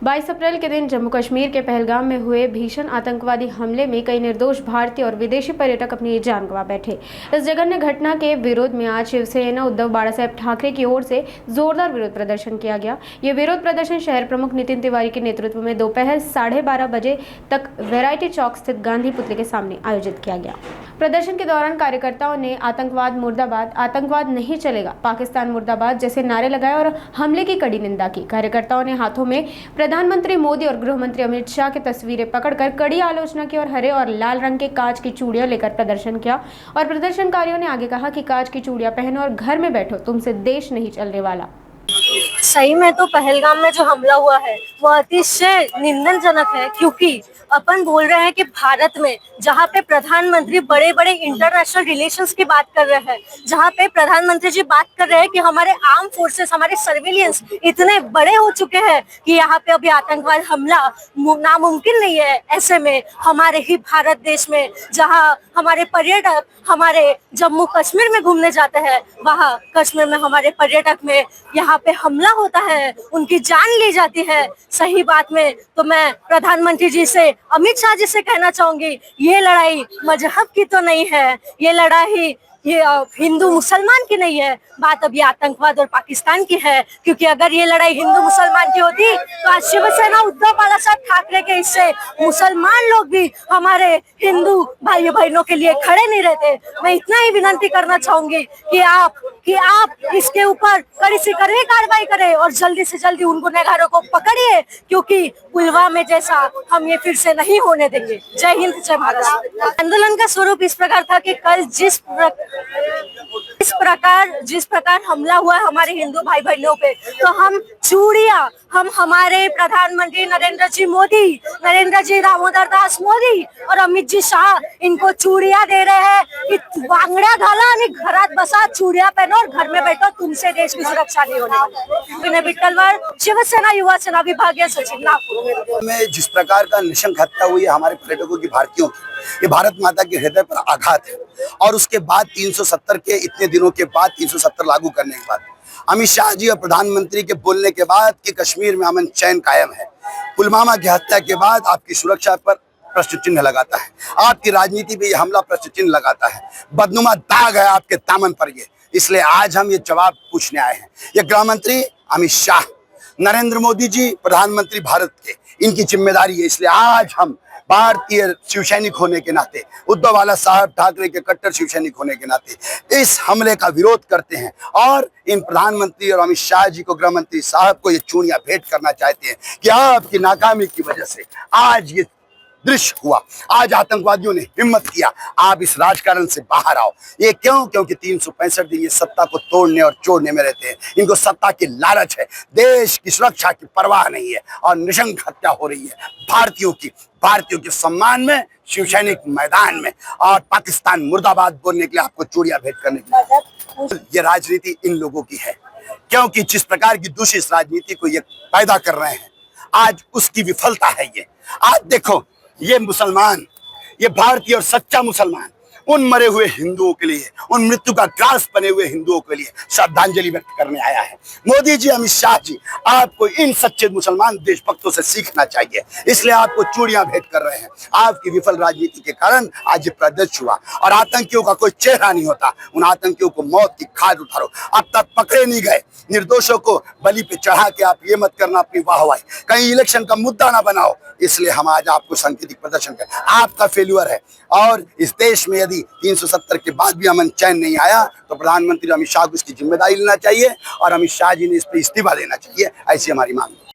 22 अप्रैल के दिन जम्मू कश्मीर के पहलगाम में हुए भीषण आतंकवादी हमले में कई निर्दोष भारतीय और विदेशी पर्यटक अपनी जान गंवा बैठे। इस जघन्य घटना के विरोध में आज शिवसेना उद्धव बाला साहेब ठाकरे की ओर से जोरदार विरोध प्रदर्शन किया गया। ये विरोध प्रदर्शन शहर प्रमुख नितिन तिवारी के नेतृत्व में दोपहर 12:30 बजे तक वैरायटी चौक स्थित गांधी पुतले के सामने आयोजित किया गया। प्रदर्शन के दौरान कार्यकर्ताओं ने आतंकवाद मुर्दाबाद, आतंकवाद नहीं चलेगा, पाकिस्तान मुर्दाबाद जैसे नारे लगाए और हमले की कड़ी निंदा की। कार्यकर्ताओं ने हाथों में प्रधानमंत्री मोदी और गृह मंत्री अमित शाह की तस्वीरें पकड़कर कड़ी आलोचना की और हरे और लाल रंग के कांच की चूड़ियां लेकर प्रदर्शन किया। और प्रदर्शनकारियों ने आगे कहा कि कांच की चूड़ियां पहनो और घर में बैठो, तुमसे देश नहीं चलने वाला। सही में तो पहलगाम में जो हमला हुआ है वो अतिशय निंदनजनक है, क्योंकि अपन बोल रहे हैं कि भारत में जहाँ पे प्रधानमंत्री बड़े बड़े इंटरनेशनल रिलेशंस की बात कर रहे हैं, जहाँ पे प्रधानमंत्री जी बात कर रहे हैं कि हमारे आर्म फोर्सेस, हमारे सर्विलियंस इतने बड़े हो चुके हैं कि यहाँ पे अभी आतंकवाद हमला नामुमकिन नहीं है। ऐसे में हमारे ही भारत देश में जहाँ हमारे पर्यटक हमारे जम्मू कश्मीर में घूमने जाते हैं, वहाँ कश्मीर में हमारे पर्यटक में यहाँ पे हमला होता है, उनकी जान ली जाती है। सही बात में तो मैं प्रधानमंत्री जी से, अमित शाह जी से कहना चाहूंगी, ये लड़ाई मजहब की तो नहीं है, ये लड़ाई ये हिंदू मुसलमान की नहीं है, बात अब ये आतंकवाद और पाकिस्तान की है। क्योंकि अगर ये लड़ाई हिंदू मुसलमान की होती तो आज शिवसेना उद्धव बाला साहब ठाकरे के हिस्से मुसलमान लोग भी हमारे हिंदू भाई बहनों के लिए खड़े नहीं रहते। मैं इतना ही विनती करना चाहूंगी कि आप इसके ऊपर कड़ी से कड़ी कार्रवाई करें और जल्दी से जल्दी उन गुनहगारों को पकड़िए, क्योंकि पुलवामा जैसा हम ये फिर से नहीं होने देंगे। जय हिंद, जय भारत। आंदोलन का स्वरूप इस प्रकार था कि कल जिस प्रकार हमला हुआ है हमारे हिंदू भाई बहनों पे, तो हम चूड़ियां, हम हमारे प्रधानमंत्री नरेंद्र जी दामोदर दास मोदी और अमित जी शाह इनको चूड़ियां दे रहे हैं कि बांगड्या घाला आणि घरात बसा, चूड़ियां पहनो और घर में बैठो, तुमसे देश की सुरक्षा नहीं होने वाली। विनय विट्ठलवार, शिवसेना युवा सेना विभागीय सचिव, नागपुर। में जिस प्रकार का निशंक हत्या हुई है हमारे पर्यटकों की, भारतीयों की, ये भारत माता के हृदय पर आघात है। और उसके बाद 370 के इतने दिनों के बाद 370 लागू करने के बाद अमित शाह जी और प्रधानमंत्री के बोलने के बाद कि कश्मीर में अमन चैन कायम है, पुलवामा की हत्या के बाद आपकी सुरक्षा पर प्रश्न चिन्ह लगाता है, आपकी राजनीति पे ये हमला प्रश्न चिन्ह लगाता है, बदनुमा दाग है आपके दामन पर ये। इसलिए आज हम ये जवाब पूछने आए हैं। ये गृह मंत्री अमित शाह, नरेंद्र मोदी जी प्रधानमंत्री भारत के, इनकी जिम्मेदारी है। इसलिए आज हम भारतीय शिव सैनिक होने के नाते, उद्धव बाला साहब ठाकरे के कट्टर शिव सैनिक होने के नाते इस हमले का विरोध करते हैं और इन प्रधानमंत्री और अमित शाह जी को, गृह मंत्री साहब को ये चूड़ियां भेंट करना चाहते हैं कि आपकी नाकामी की वजह से आज ये दृश्य हुआ। आज आतंकवादियों ने हिम्मत किया, आप इस राजकारण से बाहर आओ। ये क्यों? क्योंकि 365 दिन ये सत्ता को तोड़ने और चोड़ने में रहते हैं। इनको सत्ता की लालच है, देश की सुरक्षा की परवाह नहीं है और निशंक हत्या हो रही है भारतीयों के सम्मान में, शिव सैनिक मैदान में, और पाकिस्तान मुर्दाबाद बोलने के लिए आपको चूड़ियां भेंट करने के लिए। ये राजनीति इन लोगों की है, क्योंकि जिस प्रकार की दूसरी राजनीति को ये पैदा कर रहे हैं, आज उसकी विफलता है ये। आज देखो, ये मुसलमान, ये भारतीय और सच्चा मुसलमान उन मरे हुए हिंदुओं के लिए, उन मृत्यु का ग्रास बने हुए हिंदुओं के लिए श्रद्धांजलि व्यक्त करने आया है। मोदी जी, अमित शाह जी, आपको इन सच्चे मुसलमान देशभक्तों से सीखना चाहिए, इसलिए आपको चूड़ियां भेंट कर रहे हैं। आपकी विफल राजनीति के कारण आज ये प्रदर्शन हुआ और आतंकियों का कोई चेहरा नहीं होता। उन आतंकियों को मौत की खाद उतारो, अब तक पकड़े नहीं गए, निर्दोषों को बलि पे चढ़ा के आप ये मत करना अपनी वाहवाही, कहीं इलेक्शन का मुद्दा ना बनाओ। इसलिए हम आज आपको सांकेतिक प्रदर्शन करें, आपका फेल्यूर है। और इस देश में यदि 370 के बाद भी अमन चैन नहीं आया तो प्रधानमंत्री अमित शाह को इसकी जिम्मेदारी लेना चाहिए और अमित शाह जी ने इस पर इस्तीफा देना चाहिए, ऐसी हमारी मांग है।